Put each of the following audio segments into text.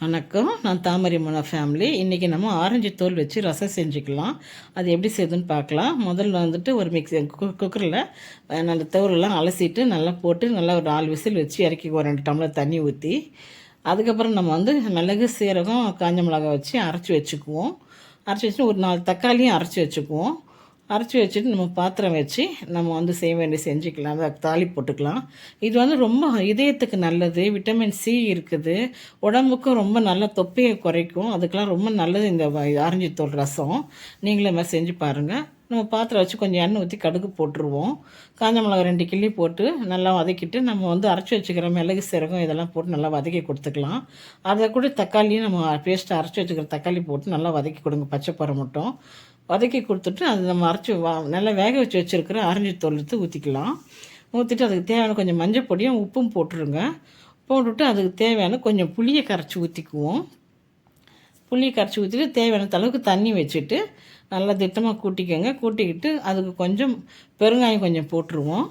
வணக்கம். நான் தாமரை மோனா ஃபேமிலி. இன்றைக்கி நம்ம ஆரஞ்சு தோல் வச்சு ரசம் செஞ்சுக்கலாம். அது எப்படி செய்யுதுன்னு பார்க்கலாம். முதல்ல வந்துட்டு ஒரு குக்கரில் நல்ல தோலெல்லாம் அலசிட்டு நல்லா போட்டு நல்லா ஒரு 4 விசில் வச்சு இறக்கி ஒரு 2 டம்ளர் தண்ணி ஊற்றி, அதுக்கப்புறம் நம்ம வந்து மிளகு, சீரகம், காஞ்ச மிளகாய் வச்சு அரைச்சி வச்சுக்குவோம். அரைச்சி வச்சுட்டு ஒரு 4 தக்காளியும் அரைச்சி வச்சுக்குவோம். அரைச்சி வச்சுட்டு நம்ம பாத்திரம் வச்சு நம்ம வந்து செய்ய வேண்டிய செஞ்சுக்கலாம். அதை தாளி போட்டுக்கலாம். இது வந்து ரொம்ப இதயத்துக்கு நல்லது. விட்டமின் சி இருக்குது. உடம்புக்கும் ரொம்ப நல்ல தொப்பையை குறைக்கும். அதுக்கெலாம் ரொம்ப நல்லது இந்த ஆரஞ்சு தோல் ரசம். நீங்களே மாதிரி செஞ்சு பாருங்கள். நம்ம பாத்திரம் வச்சு கொஞ்சம் எண்ணெய் ஊற்றி கடுகு போட்டுருவோம். காஞ்ச மிளகா 2 கிள்ளி போட்டு நல்லா வதக்கிட்டு நம்ம வந்து அரைச்சி வச்சுக்கிற மிளகு, சீரகம் இதெல்லாம் போட்டு நல்லா வதக்கி கொடுத்துக்கலாம். அதை கூட தக்காளியும் நம்ம பேஸ்ட்டு அரைச்சி வச்சுக்கிற தக்காளி போட்டு நல்லா வதக்கி கொடுங்க. பச்சை பறை மட்டும் வதக்கி கொடுத்துட்டு அது நம்ம அரைச்சி நல்லா வேக வச்சு வச்சுருக்கிற ஆரஞ்சு தோல் எடுத்து ஊற்றிக்கலாம். ஊற்றிட்டு அதுக்கு தேவையான கொஞ்சம் மஞ்சள் பொடியும் உப்பும் போட்டுருங்க. போட்டுவிட்டு அதுக்கு தேவையான கொஞ்சம் புளியை கரைச்சி ஊற்றிக்குவோம். புளியை கரைச்சி ஊற்றிட்டு தேவையான அளவுக்கு தண்ணி வச்சுட்டு நல்லா திட்டமாக கூட்டிக்கோங்க. கூட்டிக்கிட்டு அதுக்கு கொஞ்சம் பெருங்காயம் கொஞ்சம் போட்டுருவோம்.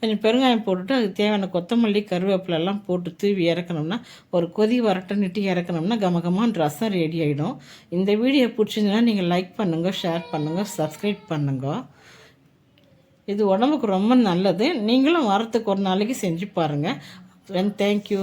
கொஞ்சம் பெருங்காயம் போட்டுட்டு அதுக்கு தேவையான கொத்தமல்லி, கருவேப்பிலெல்லாம் போட்டு தூவி இறக்கணும்னா ஒரு கொதி வரட்டன்னுட்டு இறக்கணும்னா கமகமான ரசம் ரெடி ஆகிடும். இந்த வீடியோ பிடிச்சிருந்ததுன்னா நீங்கள் லைக் பண்ணுங்கள், ஷேர் பண்ணுங்கள், சப்ஸ்கிரைப் பண்ணுங்க. இது உடம்புக்கு ரொம்ப நல்லது. நீங்களும் வாரத்துக்கு ஒரு நாளைக்கு செஞ்சு பாருங்கள். தேங்க்யூ.